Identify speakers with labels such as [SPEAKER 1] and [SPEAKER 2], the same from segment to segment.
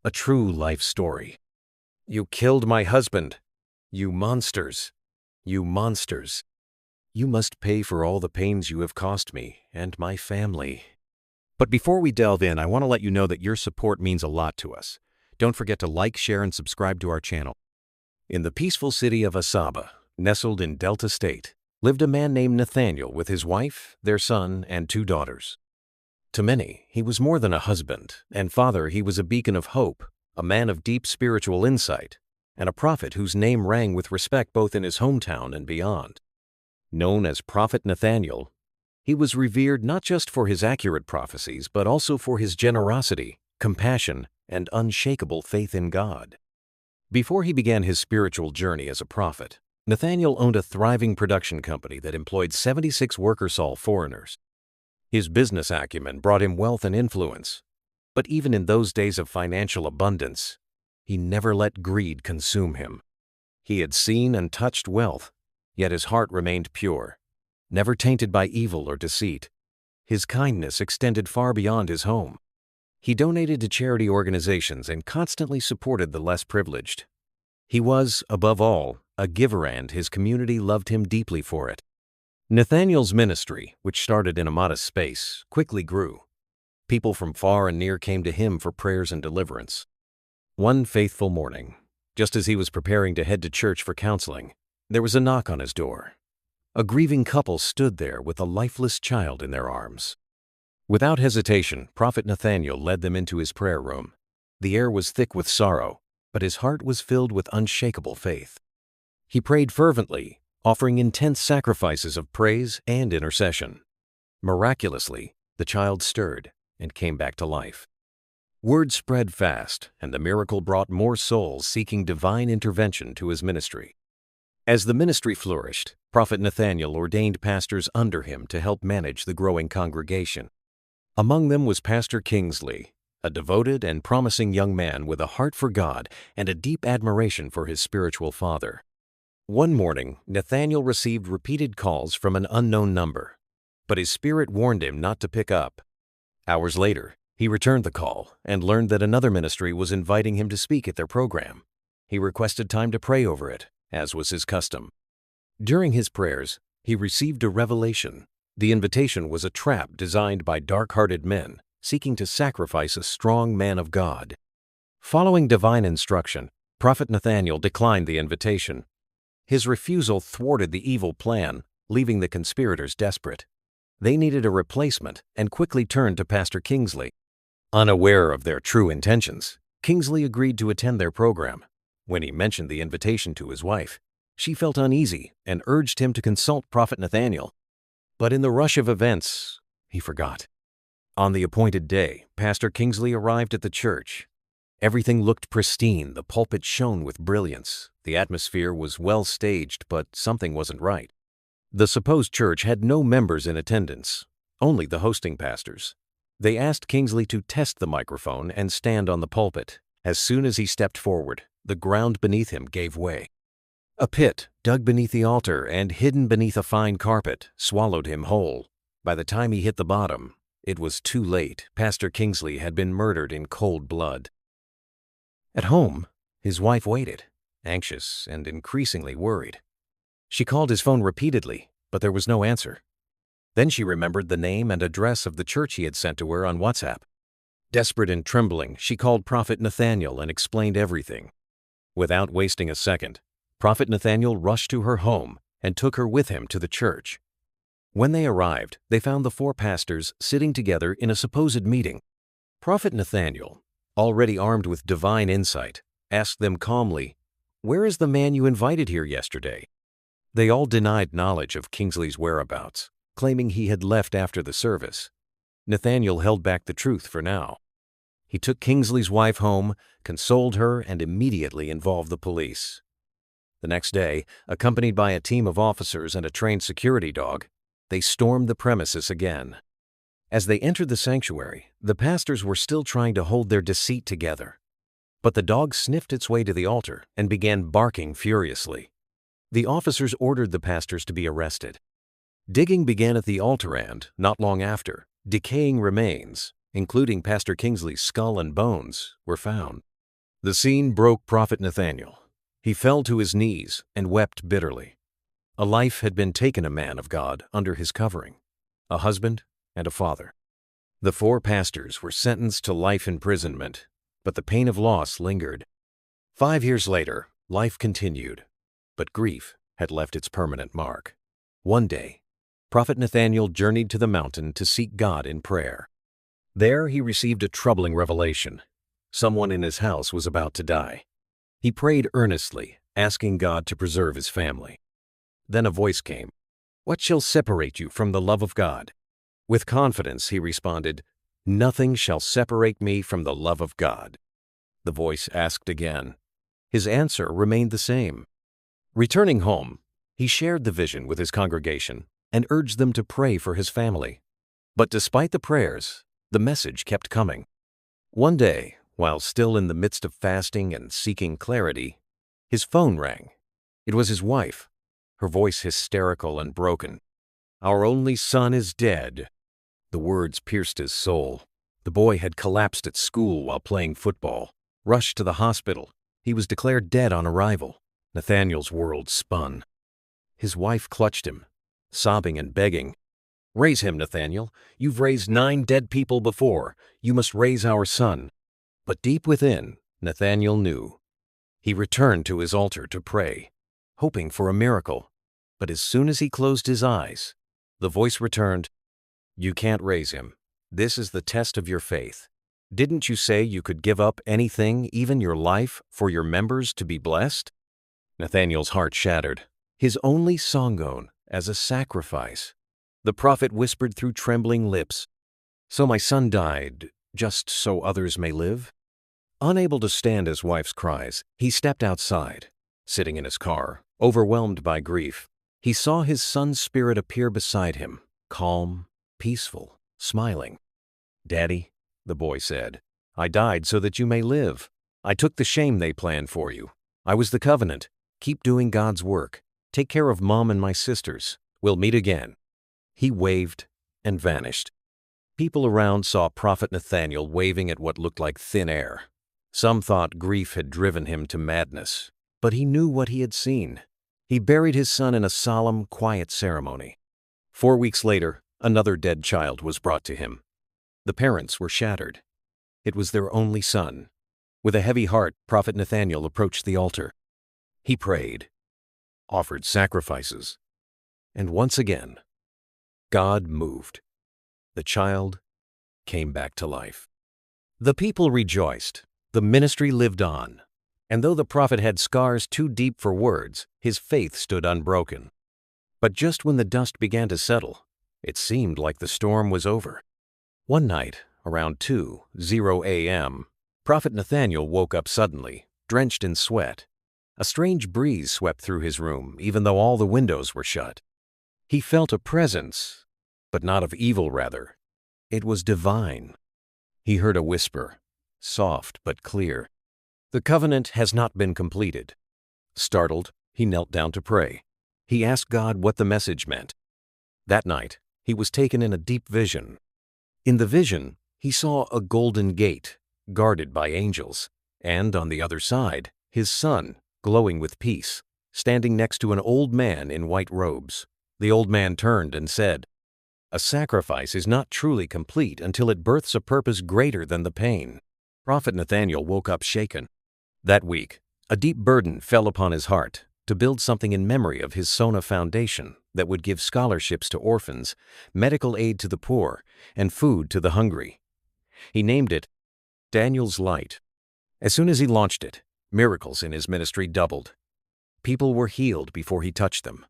[SPEAKER 1] a true life story. You killed my husband. You monsters. You monsters. You must pay for all the pains you have cost me and my family. But before we delve in, I want to let you know that your support means a lot to us. Don't forget to like, share, and subscribe to our channel. In the peaceful city of Asaba, nestled in Delta State, lived a man named Nathaniel with his wife, their son, and 2 daughters. To many, he was more than a husband and father. He was a beacon of hope, a man of deep spiritual insight, and a prophet whose name rang with respect both in his hometown and beyond. Known as Prophet Nathaniel, he was revered not just for his accurate prophecies, but also for his generosity, compassion, and unshakable faith in God. Before he began his spiritual journey as a prophet, Nathaniel owned a thriving production company that employed 76 workers, all foreigners. His business acumen brought him wealth and influence, but even in those days of financial abundance, he never let greed consume him. He had seen and touched wealth, yet his heart remained pure, never tainted by evil or deceit. His kindness extended far beyond his home. He donated to charity organizations and constantly supported the less privileged. He was, above all, a giver, and his community loved him deeply for it. Nathaniel's ministry, which started in a modest space, quickly grew. People from far and near came to him for prayers and deliverance. One faithful morning, just as he was preparing to head to church for counseling, there was a knock on his door. A grieving couple stood there with a lifeless child in their arms. Without hesitation, Prophet Nathaniel led them into his prayer room. The air was thick with sorrow, but his heart was filled with unshakable faith. He prayed fervently, offering intense sacrifices of praise and intercession. Miraculously, the child stirred and came back to life. Word spread fast, and the miracle brought more souls seeking divine intervention to his ministry. As the ministry flourished, Prophet Nathaniel ordained pastors under him to help manage the growing congregation. Among them was Pastor Kingsley, a devoted and promising young man with a heart for God and a deep admiration for his spiritual father. One morning, Nathaniel received repeated calls from an unknown number, but his spirit warned him not to pick up. Hours later, he returned the call and learned that another ministry was inviting him to speak at their program. He requested time to pray over it, as was his custom. During his prayers, he received a revelation. The invitation was a trap designed by dark-hearted men seeking to sacrifice a strong man of God. Following divine instruction, Prophet Nathaniel declined the invitation. His refusal thwarted the evil plan, leaving the conspirators desperate. They needed a replacement and quickly turned to Pastor Kingsley. Unaware of their true intentions, Kingsley agreed to attend their program. When he mentioned the invitation to his wife, she felt uneasy and urged him to consult Prophet Nathaniel. But in the rush of events, he forgot. On the appointed day, Pastor Kingsley arrived at the church. Everything looked pristine. The pulpit shone with brilliance. The atmosphere was well staged, but something wasn't right. The supposed church had no members in attendance, only the hosting pastors. They asked Kingsley to test the microphone and stand on the pulpit. As soon as he stepped forward, the ground beneath him gave way. A pit, dug beneath the altar and hidden beneath a fine carpet, swallowed him whole. By the time he hit the bottom, it was too late. Pastor Kingsley had been murdered in cold blood. At home, his wife waited, anxious and increasingly worried. She called his phone repeatedly, but there was no answer. Then she remembered the name and address of the church he had sent to her on WhatsApp. Desperate and trembling, she called Prophet Nathaniel and explained everything. Without wasting a second, Prophet Nathaniel rushed to her home and took her with him to the church. When they arrived, they found the 4 pastors sitting together in a supposed meeting. Prophet Nathaniel, already armed with divine insight, asked them calmly, "Where is the man you invited here yesterday?" They all denied knowledge of Kingsley's whereabouts, claiming he had left after the service. Nathaniel held back the truth for now. He took Kingsley's wife home, consoled her, and immediately involved the police. The next day, accompanied by a team of officers and a trained security dog, they stormed the premises again. As they entered the sanctuary, the pastors were still trying to hold their deceit together. But the dog sniffed its way to the altar and began barking furiously. The officers ordered the pastors to be arrested. Digging began at the altar and, not long after, decaying remains, including Pastor Kingsley's skull and bones, were found. The scene broke Prophet Nathaniel. He fell to his knees and wept bitterly. A life had been taken a man of God under his covering, a husband and a father. The 4 pastors were sentenced to life imprisonment, but the pain of loss lingered. 5 years later, life continued, but grief had left its permanent mark. One day, Prophet Nathaniel journeyed to the mountain to seek God in prayer. There he received a troubling revelation. Someone in his house was about to die. He prayed earnestly, asking God to preserve his family. Then a voice came, "What shall separate you from the love of God?" With confidence he responded, "Nothing shall separate me from the love of God." The voice asked again. His answer remained the same. Returning home, he shared the vision with his congregation and urged them to pray for his family. But despite the prayers, the message kept coming. One day, while still in the midst of fasting and seeking clarity, his phone rang. It was his wife, her voice hysterical and broken. "Our only son is dead." The words pierced his soul. The boy had collapsed at school while playing football. Rushed to the hospital, he was declared dead on arrival. Nathaniel's world spun. His wife clutched him, sobbing and begging, "Raise him, Nathaniel. You've raised 9 dead people before. You must raise our son." But deep within, Nathaniel knew. He returned to his altar to pray, hoping for a miracle. But as soon as he closed his eyes, the voice returned, "You can't raise him. This is the test of your faith. Didn't you say you could give up anything, even your life, for your members to be blessed?" Nathaniel's heart shattered. His only songbone as a sacrifice. The prophet whispered through trembling lips, "So my son died, just so others may live?" Unable to stand his wife's cries, he stepped outside. Sitting in his car, overwhelmed by grief, he saw his son's spirit appear beside him, calm, peaceful, smiling. "Daddy," the boy said, "I died so that you may live. I took the shame they planned for you. I was the covenant. Keep doing God's work. Take care of Mom and my sisters. We'll meet again." He waved and vanished. People around saw Prophet Nathaniel waving at what looked like thin air. Some thought grief had driven him to madness, but he knew what he had seen. He buried his son in a solemn, quiet ceremony. 4 weeks later, another dead child was brought to him. The parents were shattered. It was their only son. With a heavy heart, Prophet Nathaniel approached the altar. He prayed, offered sacrifices, and once again, God moved. The child came back to life. The people rejoiced. The ministry lived on. And though the prophet had scars too deep for words, his faith stood unbroken. But just when the dust began to settle, it seemed like the storm was over. One night, around 2:00 a.m., Prophet Nathaniel woke up suddenly, drenched in sweat. A strange breeze swept through his room, even though all the windows were shut. He felt a presence, but not of evil, rather. It was divine. He heard a whisper, soft but clear. "The covenant has not been completed." Startled, he knelt down to pray. He asked God what the message meant. That night, he was taken in a deep vision. In the vision, he saw a golden gate, guarded by angels, and on the other side, his son, glowing with peace, standing next to an old man in white robes. The old man turned and said, "A sacrifice is not truly complete until it births a purpose greater than the pain." Prophet Nathaniel woke up shaken. That week, a deep burden fell upon his heart to build something in memory of his Sona Foundation that would give scholarships to orphans, medical aid to the poor, and food to the hungry. He named it Daniel's Light. As soon as he launched it, miracles in his ministry doubled. People were healed before he touched them.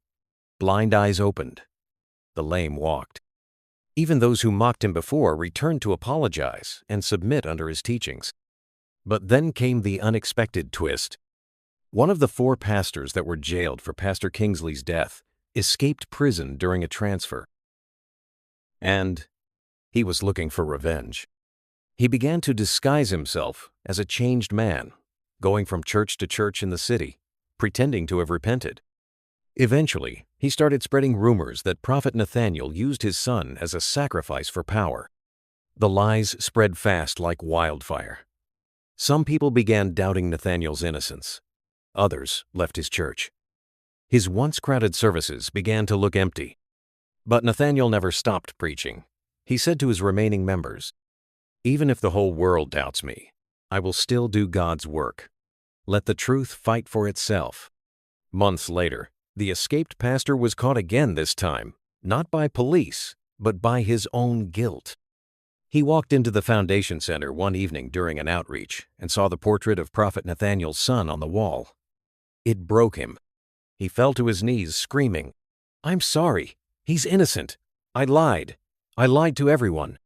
[SPEAKER 1] Blind eyes opened. The lame walked. Even those who mocked him before returned to apologize and submit under his teachings. But then came the unexpected twist. One of the 4 pastors that were jailed for Pastor Kingsley's death escaped prison during a transfer. And he was looking for revenge. He began to disguise himself as a changed man, going from church to church in the city, pretending to have repented. Eventually, he started spreading rumors that Prophet Nathaniel used his son as a sacrifice for power. The lies spread fast like wildfire. Some people began doubting Nathaniel's innocence. Others left his church. His once crowded services began to look empty. But Nathaniel never stopped preaching. He said to his remaining members, "Even if the whole world doubts me, I will still do God's work. Let the truth fight for itself." Months later, the escaped pastor was caught again, this time, not by police, but by his own guilt. He walked into the Foundation Center one evening during an outreach and saw the portrait of Prophet Nathaniel's son on the wall. It broke him. He fell to his knees, screaming, "I'm sorry. He's innocent. I lied. I lied to everyone."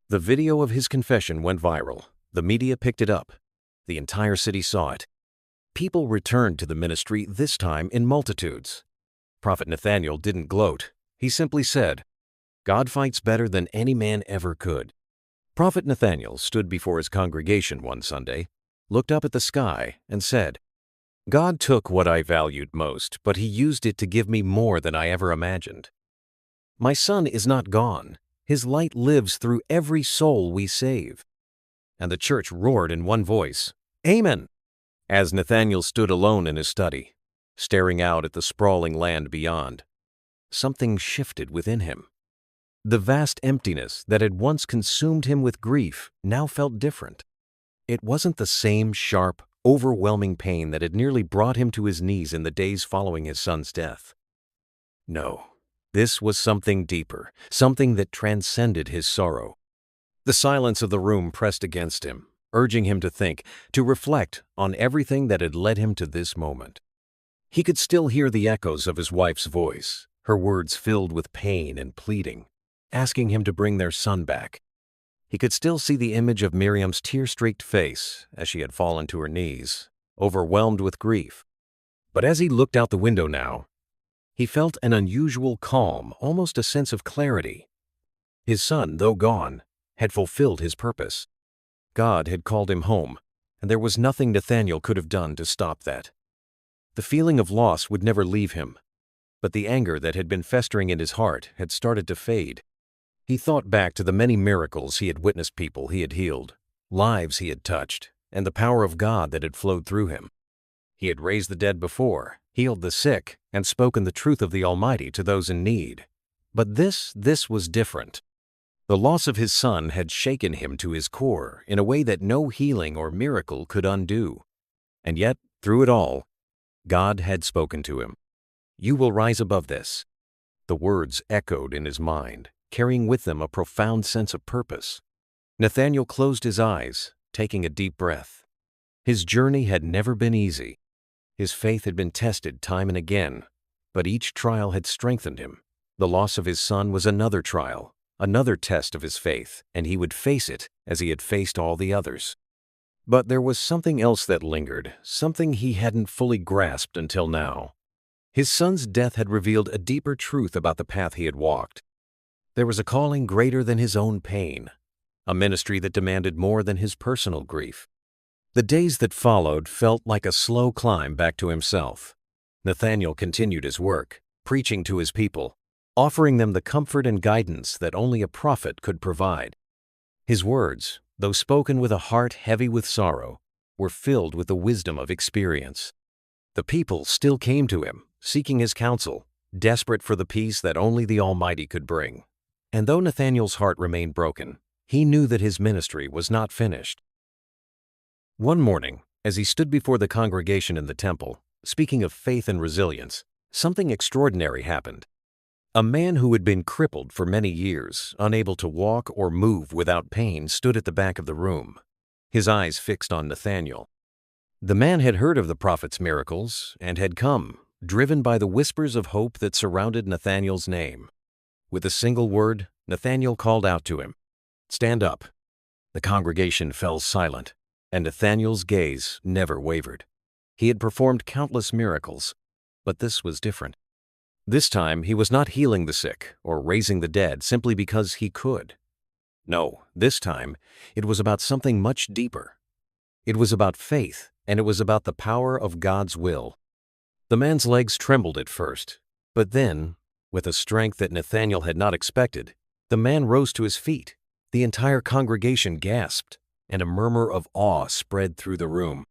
[SPEAKER 1] The video of his confession went viral. The media picked it up. The entire city saw it. People returned to the ministry, this time in multitudes. Prophet Nathaniel didn't gloat. He simply said, "God fights better than any man ever could." Prophet Nathaniel stood before his congregation one Sunday, looked up at the sky, and said, "God took what I valued most, but He used it to give me more than I ever imagined. My son is not gone. His light lives through every soul we save." And the church roared in one voice, "Amen." As Nathaniel stood alone in his study, staring out at the sprawling land beyond, something shifted within him. The vast emptiness that had once consumed him with grief now felt different. It wasn't the same sharp, overwhelming pain that had nearly brought him to his knees in the days following his son's death. No, this was something deeper, something that transcended his sorrow. The silence of the room pressed against him, urging him to think, to reflect on everything that had led him to this moment. He could still hear the echoes of his wife's voice, her words filled with pain and pleading, asking him to bring their son back. He could still see the image of Miriam's tear-streaked face as she had fallen to her knees, overwhelmed with grief. But as he looked out the window now, he felt an unusual calm, almost a sense of clarity. His son, though gone, had fulfilled his purpose. God had called him home, and there was nothing Nathaniel could have done to stop that. The feeling of loss would never leave him, but the anger that had been festering in his heart had started to fade. He thought back to the many miracles he had witnessed, people he had healed, lives he had touched, and the power of God that had flowed through him. He had raised the dead before, healed the sick, and spoken the truth of the Almighty to those in need. But this was different. The loss of his son had shaken him to his core in a way that no healing or miracle could undo. And yet, through it all, God had spoken to him. "You will rise above this." The words echoed in his mind, carrying with them a profound sense of purpose. Nathaniel closed his eyes, taking a deep breath. His journey had never been easy. His faith had been tested time and again, but each trial had strengthened him. The loss of his son was another trial, another test of his faith, and he would face it as he had faced all the others. But there was something else that lingered, something he hadn't fully grasped until now. His son's death had revealed a deeper truth about the path he had walked. There was a calling greater than his own pain, a ministry that demanded more than his personal grief. The days that followed felt like a slow climb back to himself. Nathaniel continued his work, preaching to his people, offering them the comfort and guidance that only a prophet could provide. His words, though spoken with a heart heavy with sorrow, were filled with the wisdom of experience. The people still came to him, seeking his counsel, desperate for the peace that only the Almighty could bring. And though Nathaniel's heart remained broken, he knew that his ministry was not finished. One morning, as he stood before the congregation in the temple, speaking of faith and resilience, something extraordinary happened. A man who had been crippled for many years, unable to walk or move without pain, stood at the back of the room, his eyes fixed on Nathaniel. The man had heard of the prophet's miracles and had come, driven by the whispers of hope that surrounded Nathaniel's name. With a single word, Nathaniel called out to him, "Stand up." The congregation fell silent, and Nathaniel's gaze never wavered. He had performed countless miracles, but this was different. This time, he was not healing the sick or raising the dead simply because he could. No, this time, it was about something much deeper. It was about faith, and it was about the power of God's will. The man's legs trembled at first, but then, with a strength that Nathaniel had not expected, the man rose to his feet. The entire congregation gasped, and a murmur of awe spread through the room.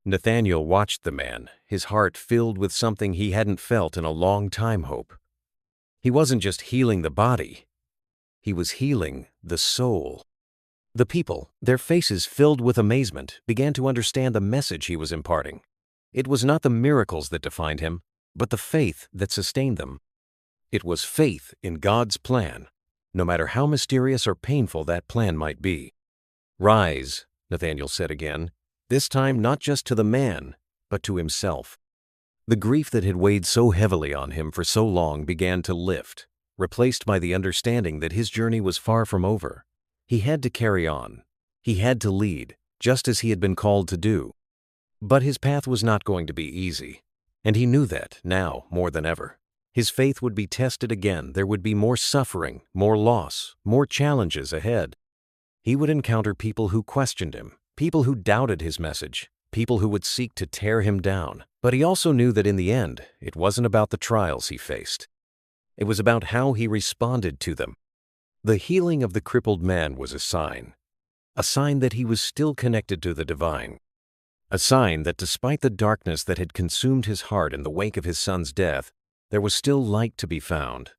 [SPEAKER 1] Nathaniel watched the man, his heart filled with something he hadn't felt in a long time. Hope. He wasn't just healing the body, he was healing the soul. The people, their faces filled with amazement, began to understand the message he was imparting. It was not the miracles that defined him, but the faith that sustained them. It was faith in God's plan, no matter how mysterious or painful that plan might be. "Rise," Nathaniel said again, this time not just to the man, but to himself. The grief that had weighed so heavily on him for so long began to lift, replaced by the understanding that his journey was far from over. He had to carry on. He had to lead, just as he had been called to do. But his path was not going to be easy, and he knew that now more than ever. His faith would be tested again. There would be more suffering, more loss, more challenges ahead. He would encounter people who questioned him, people who doubted his message, people who would seek to tear him down. But he also knew that in the end, it wasn't about the trials he faced. It was about how he responded to them. The healing of the crippled man was a sign that he was still connected to the divine, a sign that despite the darkness that had consumed his heart in the wake of his son's death, there was still light to be found.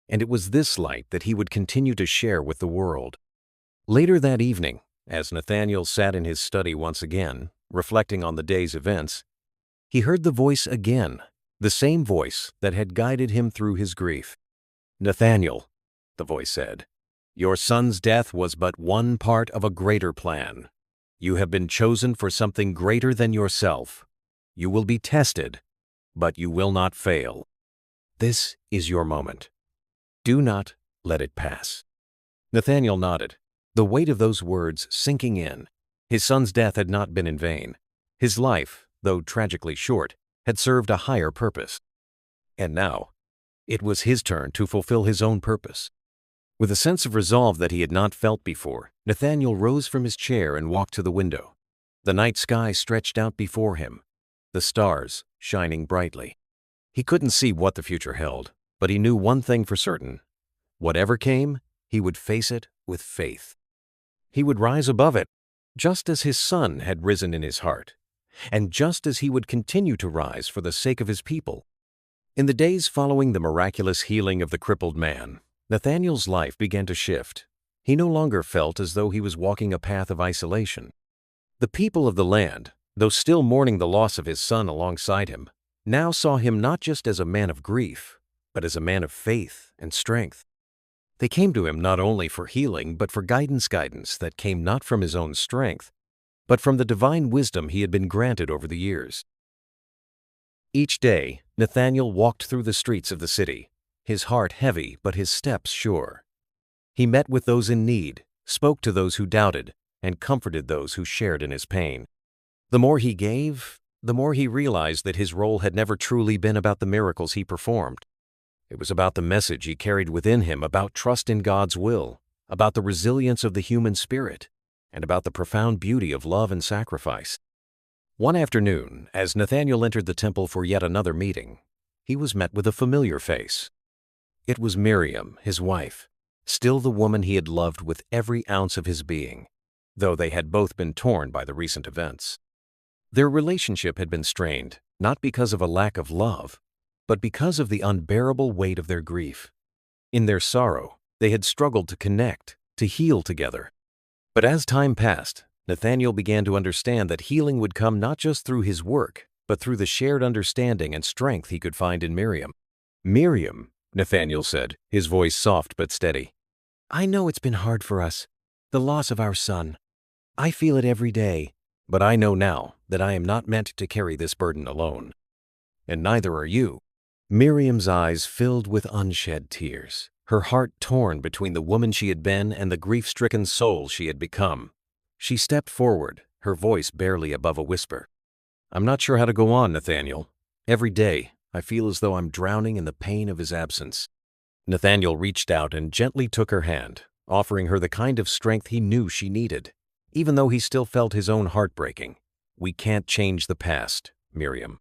[SPEAKER 1] And it was this light that he would continue to share with the world. Later that evening, as Nathaniel sat in his study once again, reflecting on the day's events, he heard the voice again, the same voice that had guided him through his grief. "Nathaniel," the voice said, "your son's death was but one part of a greater plan. You have been chosen for something greater than yourself. You will be tested, but you will not fail. This is your moment. Do not let it pass." Nathaniel nodded, the weight of those words sinking in. His son's death had not been in vain. His life, though tragically short, had served a higher purpose. And now, it was his turn to fulfill his own purpose. With a sense of resolve that he had not felt before, Nathaniel rose from his chair and walked to the window. The night sky stretched out before him, the stars shining brightly. He couldn't see what the future held, but he knew one thing for certain. Whatever came, he would face it with faith. He would rise above it, just as his son had risen in his heart, and just as he would continue to rise for the sake of his people. In the days following the miraculous healing of the crippled man, Nathaniel's life began to shift. He no longer felt as though he was walking a path of isolation. The people of the land, though still mourning the loss of his son alongside him, now saw him not just as a man of grief, but as a man of faith and strength. They came to him not only for healing, but for guidance that came not from his own strength, but from the divine wisdom he had been granted over the years. Each day, Nathaniel walked through the streets of the city, his heart heavy but his steps sure. He met with those in need, spoke to those who doubted, and comforted those who shared in his pain. The more he gave, the more he realized that his role had never truly been about the miracles he performed. It was about the message he carried within him, about trust in God's will, about the resilience of the human spirit, and about the profound beauty of love and sacrifice. One afternoon, as Nathaniel entered the temple for yet another meeting, he was met with a familiar face. It was Miriam, his wife, still the woman he had loved with every ounce of his being, though they had both been torn by the recent events. Their relationship had been strained, not because of a lack of love, but because of the unbearable weight of their grief. In their sorrow, they had struggled to connect, to heal together. But as time passed, Nathaniel began to understand that healing would come not just through his work, but through the shared understanding and strength he could find in Miriam. "Miriam," Nathaniel said, his voice soft but steady, "I know it's been hard for us, the loss of our son. I feel it every day, but I know now that I am not meant to carry this burden alone. And neither are you." Miriam's eyes filled with unshed tears, her heart torn between the woman she had been and the grief-stricken soul she had become. She stepped forward, her voice barely above a whisper. "I'm not sure how to go on, Nathaniel. Every day, I feel as though I'm drowning in the pain of his absence." Nathaniel reached out and gently took her hand, offering her the kind of strength he knew she needed, even though he still felt his own heart breaking. "We can't change the past, Miriam.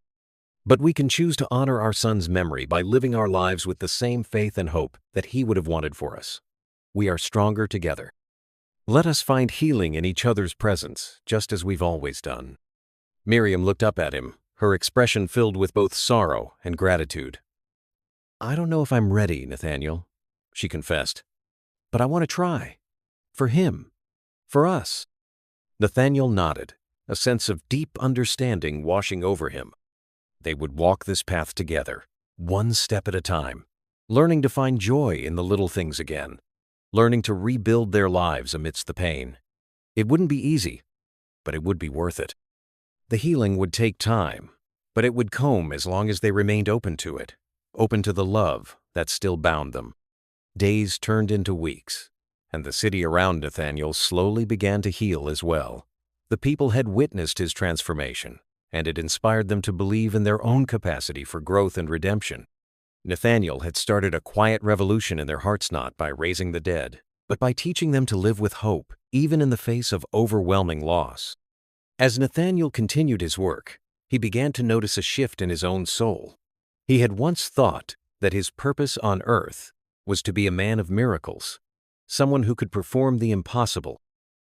[SPEAKER 1] But we can choose to honor our son's memory by living our lives with the same faith and hope that he would have wanted for us. We are stronger together." Let us find healing in each other's presence, just as we've always done." Miriam looked up at him, her expression filled with both sorrow and gratitude. "I don't know if I'm ready, Nathaniel," she confessed. "But I want to try. For him. For us." Nathaniel nodded, a sense of deep understanding washing over him. They would walk this path together, one step at a time, learning to find joy in the little things again, learning to rebuild their lives amidst the pain. It wouldn't be easy, but it would be worth it. The healing would take time, but it would come as long as they remained open to it, open to the love that still bound them. Days turned into weeks, and the city around Nathaniel slowly began to heal as well. The people had witnessed his transformation, and it inspired them to believe in their own capacity for growth and redemption. Nathaniel had started a quiet revolution in their hearts, not by raising the dead, but by teaching them to live with hope, even in the face of overwhelming loss. As Nathaniel continued his work, he began to notice a shift in his own soul. He had once thought that his purpose on earth was to be a man of miracles, someone who could perform the impossible.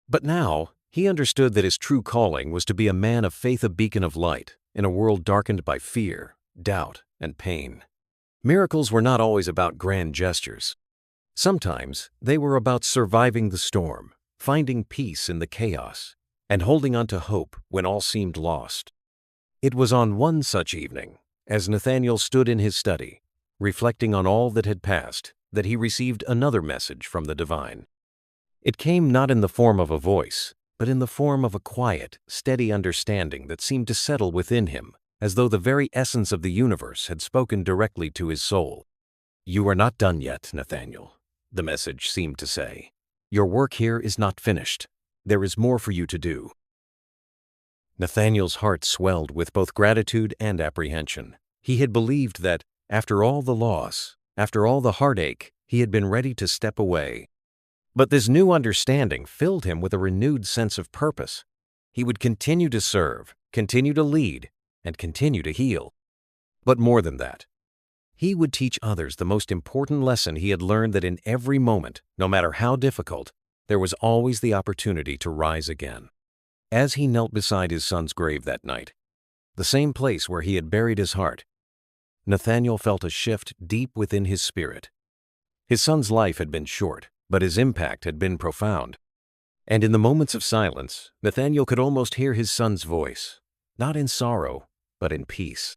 [SPEAKER 1] But now, he understood that his true calling was to be a man of faith, a beacon of light in a world darkened by fear, doubt, and pain. Miracles were not always about grand gestures. Sometimes they were about surviving the storm, finding peace in the chaos, and holding on to hope when all seemed lost. It was on one such evening, as Nathaniel stood in his study, reflecting on all that had passed, that he received another message from the divine. It came not in the form of a voice, but in the form of a quiet, steady understanding that seemed to settle within him, as though the very essence of the universe had spoken directly to his soul. "You are not done yet, Nathaniel," the message seemed to say. "Your work here is not finished. There is more for you to do." Nathaniel's heart swelled with both gratitude and apprehension. He had believed that, after all the loss, after all the heartache, he had been ready to step away. But this new understanding filled him with a renewed sense of purpose. He would continue to serve, continue to lead, and continue to heal. But more than that, he would teach others the most important lesson he had learned, that in every moment, no matter how difficult, there was always the opportunity to rise again. As he knelt beside his son's grave that night, the same place where he had buried his heart, Nathaniel felt a shift deep within his spirit. His son's life had been short, but his impact had been profound. And in the moments of silence, Nathaniel could almost hear his son's voice, not in sorrow, but in peace.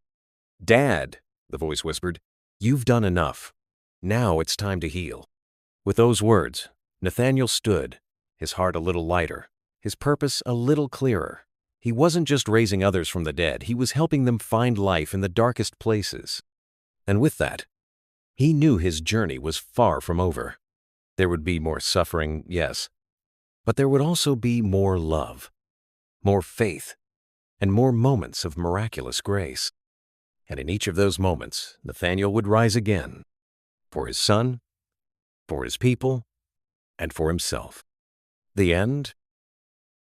[SPEAKER 1] "Dad," the voice whispered, "you've done enough. Now it's time to heal." With those words, Nathaniel stood, his heart a little lighter, his purpose a little clearer. He wasn't just raising others from the dead, he was helping them find life in the darkest places. And with that, he knew his journey was far from over. There would be more suffering, yes, but there would also be more love, more faith, and more moments of miraculous grace. And in each of those moments, Nathaniel would rise again, for his son, for his people, and for himself. The end?